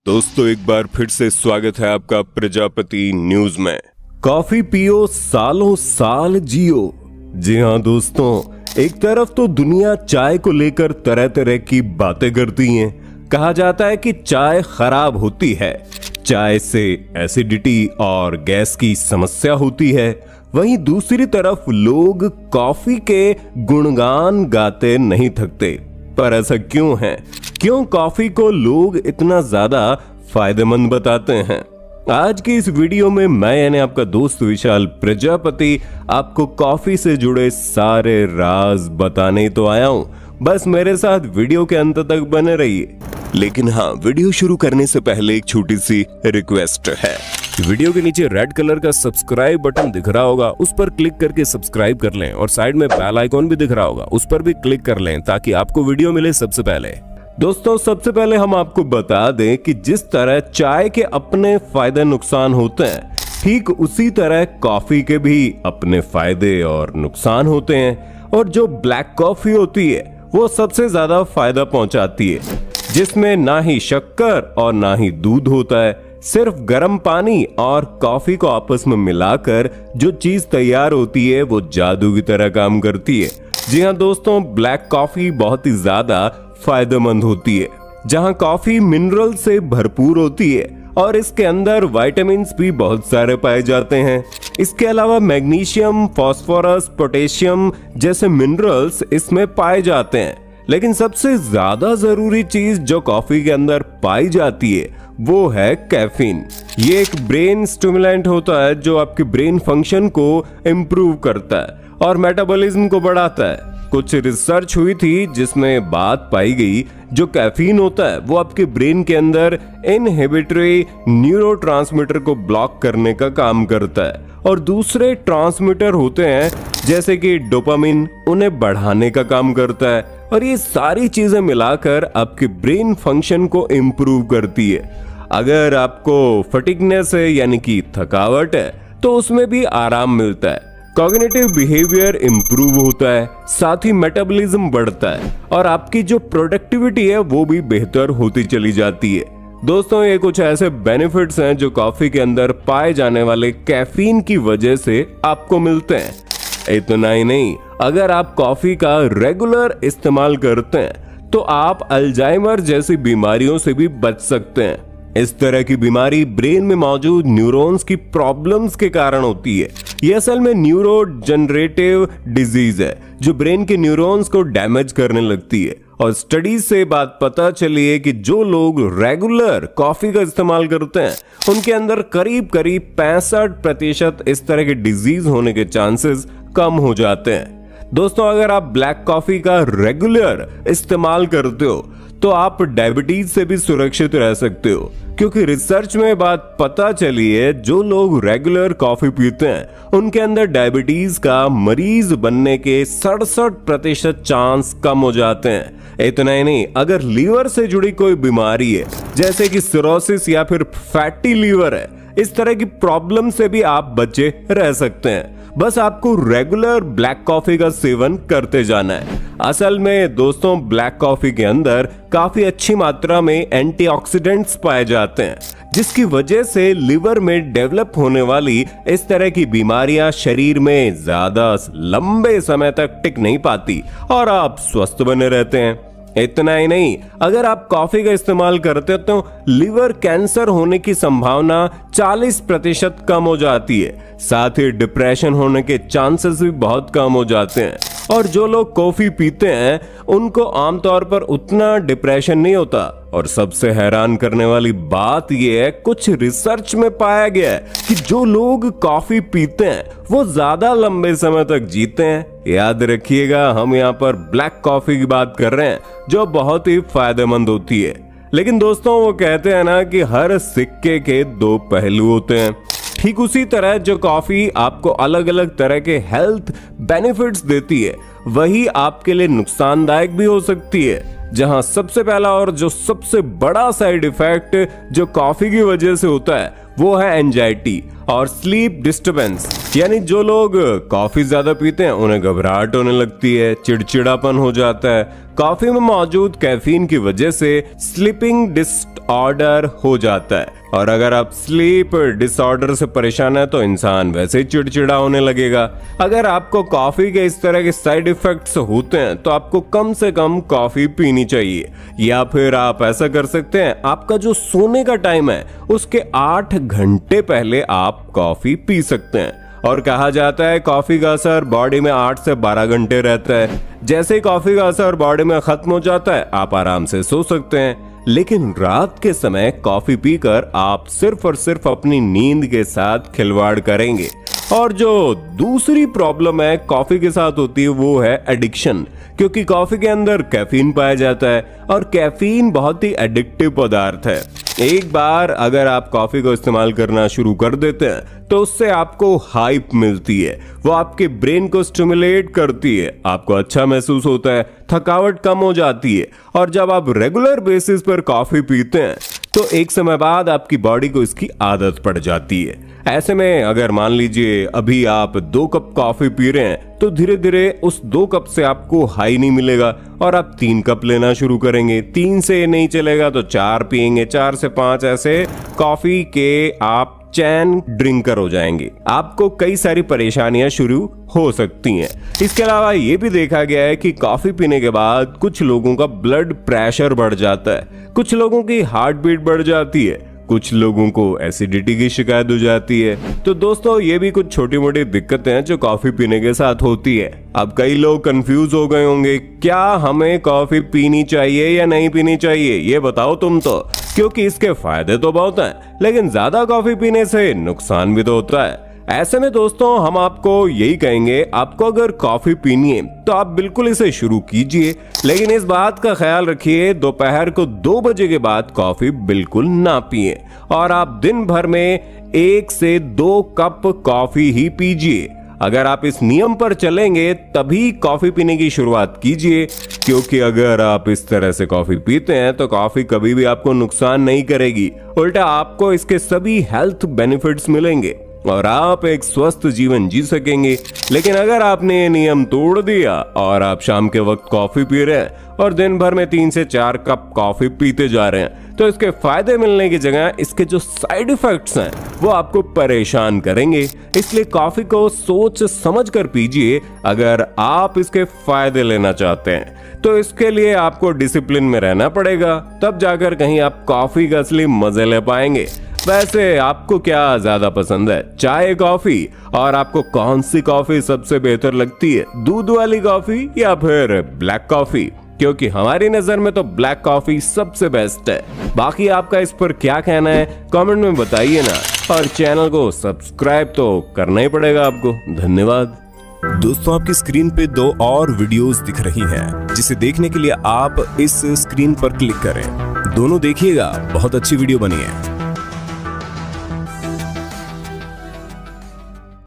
दोस्तों एक बार फिर से स्वागत है आपका प्रजापति न्यूज में। कॉफी पियो सालों साल जियो। जी हाँ दोस्तों, एक तरफ तो दुनिया चाय को लेकर तरह तरह की बातें करती है। कहा जाता है कि चाय खराब होती है, चाय से एसिडिटी और गैस की समस्या होती है। वहीं दूसरी तरफ लोग कॉफी के गुणगान गाते नहीं थकते। पर ऐसा क्यों है? क्यों कॉफी को लोग इतना ज्यादा फायदेमंद बताते हैं? आज की इस वीडियो में मैं यानी आपका दोस्त विशाल प्रजापति आपको कॉफी से जुड़े सारे राज बताने तो आया हूं। बस मेरे साथ वीडियो के अंत तक बने रहिए। लेकिन हाँ, वीडियो शुरू करने से पहले एक छोटी सी रिक्वेस्ट है। वीडियो के नीचे रेड कलर का सब्सक्राइब बटन दिख रहा होगा, उस पर क्लिक करके सब्सक्राइब कर लें और साइड में बेल आइकॉन भी दिख रहा होगा, उस पर भी क्लिक कर लें ताकि आपको वीडियो मिले सबसे पहले। दोस्तों सबसे पहले हम आपको बता दें कि जिस तरह चाय के अपने फायदे नुकसान होते हैं, ठीक उसी तरह कॉफी के भी अपने फायदे और नुकसान होते हैं। और जो ब्लैक कॉफी होती है वो सबसे ज्यादा फायदा पहुंचाती है, जिसमें ना ही शक्कर और ना ही दूध होता है। सिर्फ गर्म पानी और कॉफी को आपस में मिलाकर जो चीज तैयार होती है वो जादू की तरह काम करती है। जी हाँ दोस्तों, ब्लैक कॉफी बहुत ही ज्यादा फायदेमंद होती है, जहां कॉफी मिनरल से भरपूर होती है और इसके अंदर विटामिन्स भी बहुत सारे पाए जाते हैं। इसके अलावा मैग्नीशियम, फास्फोरस, पोटेशियम जैसे मिनरल्स इसमें पाए जाते हैं। लेकिन सबसे ज्यादा जरूरी चीज जो कॉफी के अंदर पाई जाती है वो है कैफीन। ये एक ब्रेन स्टिमुलेंट होता है जो आपके ब्रेन फंक्शन को इम्प्रूव करता है और मेटाबॉलिज्म को बढ़ाता है। कुछ रिसर्च हुई थी जिसमें बात पाई गई जो कैफीन होता है वो आपके ब्रेन के अंदर इनहिबिटरी न्यूरोट्रांसमीटर को ब्लॉक करने का काम करता है और दूसरे ट्रांसमीटर होते हैं जैसे कि डोपामिन, उन्हें बढ़ाने का काम करता है। और ये सारी चीजें मिलाकर आपके ब्रेन फंक्शन को इम्प्रूव करती है। अगर आपको फटीगनेस है यानी कि थकावट है तो उसमें भी आराम मिलता है। कॉग्निटिव बिहेवियर इंप्रूव होता है, साथ ही मेटाबॉलिज्म बढ़ता है और आपकी जो प्रोडक्टिविटी है वो भी बेहतर होती चली जाती है। दोस्तों ये कुछ ऐसे बेनिफिट्स हैं जो कॉफी के अंदर पाए जाने वाले कैफीन की वजह से आपको मिलते हैं। इतना ही नहीं, अगर आप कॉफी का रेगुलर इस्तेमाल करते हैं तो आप अल्जाइमर जैसी बीमारियों से भी बच सकते हैं। इस तरह की बीमारी ब्रेन में मौजूद न्यूरॉन्स की प्रॉब्लम्स के कारण होती है। यह असल में न्यूरोजनरेटिव डिजीज है जो ब्रेन के न्यूरॉन्स को डैमेज करने लगती है। और स्टडीज से बात पता चली है कि जो लोग रेगुलर कॉफी का इस्तेमाल करते हैं उनके अंदर करीब करीब 65% इस तरह के डिजीज होने के चांसेस कम हो जाते हैं। दोस्तों अगर आप ब्लैक कॉफी का रेगुलर इस्तेमाल करते हो तो आप डायबिटीज से भी सुरक्षित रह सकते हो, क्योंकि रिसर्च में बात पता चली है जो लोग रेगुलर कॉफी पीते हैं उनके अंदर डायबिटीज का मरीज बनने के 67% चांस कम हो जाते हैं। इतना ही नहीं, अगर लीवर से जुड़ी कोई बीमारी है जैसे कि सिरोसिस या फिर फैटी लीवर है, इस तरह की प्रॉब्लम से भी आप बचे रह सकते हैं। बस आपको रेगुलर ब्लैक कॉफी का सेवन करते जाना है। असल में दोस्तों ब्लैक कॉफी के अंदर काफी अच्छी मात्रा में एंटीऑक्सीडेंट्स पाए जाते हैं, जिसकी वजह से लिवर में डेवलप होने वाली इस तरह की बीमारियां शरीर में ज्यादा लंबे समय तक टिक नहीं पाती और आप स्वस्थ बने रहते हैं। इतना ही नहीं, अगर आप कॉफी का इस्तेमाल करते हो तो लिवर कैंसर होने की संभावना 40% कम हो जाती है। साथ ही डिप्रेशन होने के चांसेस भी बहुत कम हो जाते हैं। और जो लोग कॉफी पीते हैं उनको आमतौर पर उतना डिप्रेशन नहीं होता। और सबसे हैरान करने वाली बात यह है, कुछ रिसर्च में पाया गया है कि जो लोग कॉफी पीते हैं वो ज्यादा लंबे समय तक जीते हैं। याद रखिएगा, हम यहाँ पर ब्लैक कॉफी की बात कर रहे हैं जो बहुत ही फायदेमंद होती है। लेकिन दोस्तों वो कहते हैं ना कि हर सिक्के के दो पहलू होते हैं। ठीक उसी तरह जो कॉफी आपको अलग अलग तरह के हेल्थ बेनिफिट्स देती है, वही आपके लिए नुकसानदायक भी हो सकती है। जहां सबसे पहला और जो सबसे बड़ा साइड इफेक्ट जो कॉफी की वजह से होता है वो है एंजाइटी और स्लीप डिस्टर्बेंस। यानी जो लोग कॉफी ज्यादा पीते हैं उन्हें घबराहट होने लगती है, चिड़चिड़ापन हो जाता है। कॉफी में मौजूद कैफीन की वजह से स्लीपिंग डिसऑर्डर हो जाता है, और अगर आप स्लीप डिसऑर्डर से परेशान है तो इंसान वैसे ही चिड़चिड़ा होने लगेगा। अगर आपको कॉफी के इस तरह के साइड इफेक्ट्स होते हैं तो आपको कम से कम कॉफी पीनी चाहिए, या फिर आप ऐसा कर सकते हैं, आपका जो सोने का टाइम है उसके 8 घंटे पहले आप कॉफी पी सकते हैं। और कहा जाता है कॉफी का असर बॉडी में 8 से 12 घंटे रहता है। जैसे ही कॉफी का असर बॉडी में खत्म हो जाता है आप आराम से सो सकते हैं। लेकिन रात के समय कॉफी पीकर आप सिर्फ और सिर्फ अपनी नींद के साथ खिलवाड़ करेंगे। और जो दूसरी प्रॉब्लम है कॉफी के साथ होती है वो है एडिक्शन, क्योंकि कॉफी के अंदर कैफीन पाया जाता है और कैफीन बहुत ही एडिक्टिव पदार्थ है। एक बार अगर आप कॉफी को इस्तेमाल करना शुरू कर देते हैं तो उससे आपको हाइप मिलती है, वो आपके ब्रेन को स्टिमुलेट करती है, आपको अच्छा महसूस होता है, थकावट कम हो जाती है। और जब आप रेगुलर बेसिस पर कॉफी पीते हैं तो एक समय बाद आपकी बॉडी को इसकी आदत पड़ जाती है। ऐसे में अगर मान लीजिए अभी आप 2 कप कॉफी पी रहे हैं तो धीरे धीरे उस 2 कप से आपको हाई नहीं मिलेगा और आप 3 कप लेना शुरू करेंगे। 3 से नहीं चलेगा तो 4 पिएंगे, 4 से 5, ऐसे कॉफी के आप चैन ड्रिंकर हो जाएंगे। आपको कई सारी परेशानियां शुरू हो सकती हैं। इसके अलावा ये भी देखा गया है कि कॉफी पीने के बाद कुछ लोगों का ब्लड प्रेशर बढ़ जाता है, कुछ लोगों की हार्ट बीट बढ़ जाती है, कुछ लोगों को एसिडिटी की शिकायत हो जाती है। तो दोस्तों ये भी कुछ छोटी मोटी दिक्कतें हैं जो कॉफी पीने के साथ होती है। अब कई लोग कंफ्यूज हो गए होंगे, क्या हमें कॉफी पीनी चाहिए या नहीं पीनी चाहिए, ये बताओ तुम तो, क्योंकि इसके फायदे तो बहुत हैं, लेकिन ज्यादा कॉफी पीने से नुकसान भी तो होता है। ऐसे में दोस्तों हम आपको यही कहेंगे, आपको अगर कॉफी पीनी है तो आप बिल्कुल इसे शुरू कीजिए, लेकिन इस बात का ख्याल रखिए दोपहर को 2 बजे के बाद कॉफी बिल्कुल ना पिए, और आप दिन भर में 1 से 2 कप कॉफी ही पीजिए। अगर आप इस नियम पर चलेंगे तभी कॉफी पीने की शुरुआत कीजिए, क्योंकि अगर आप इस तरह से कॉफी पीते हैं तो कॉफी कभी भी आपको नुकसान नहीं करेगी, उल्टा आपको इसके सभी हेल्थ बेनिफिट्स मिलेंगे और आप एक स्वस्थ जीवन जी सकेंगे। लेकिन अगर आपने ये नियम तोड़ दिया और आप शाम के वक्त कॉफी पी रहे हैं और दिन भर में 3 से 4 कप कॉफी पीते जा रहे हैं तो इसके फायदे मिलने की जगह इसके जो साइड इफेक्ट्स हैं वो आपको परेशान करेंगे। इसलिए कॉफी को सोच समझ कर पीजिए अगर आप इसके फायदे लेना चाहते हैं। तो इसके लिए आपको डिसिप्लिन में रहना पड़ेगा, तब जाकर कहीं आप कॉफी का असली मजे ले पाएंगे। वैसे आपको क्या ज्यादा पसंद है, चाय कॉफी? और आपको कौन सी कॉफी सबसे बेहतर लगती है, दूध वाली कॉफी या फिर ब्लैक कॉफी? क्योंकि हमारी नजर में तो ब्लैक कॉफी सबसे बेस्ट है। बाकी आपका इस पर क्या कहना है कमेंट में बताइए ना, और चैनल को सब्सक्राइब तो करना ही पड़ेगा आपको। धन्यवाद। दोस्तों आपकी स्क्रीन पे 2 और वीडियोस दिख रही हैं, जिसे देखने के लिए आप इस स्क्रीन पर क्लिक करें। दोनों देखिएगा, बहुत अच्छी वीडियो बनी है।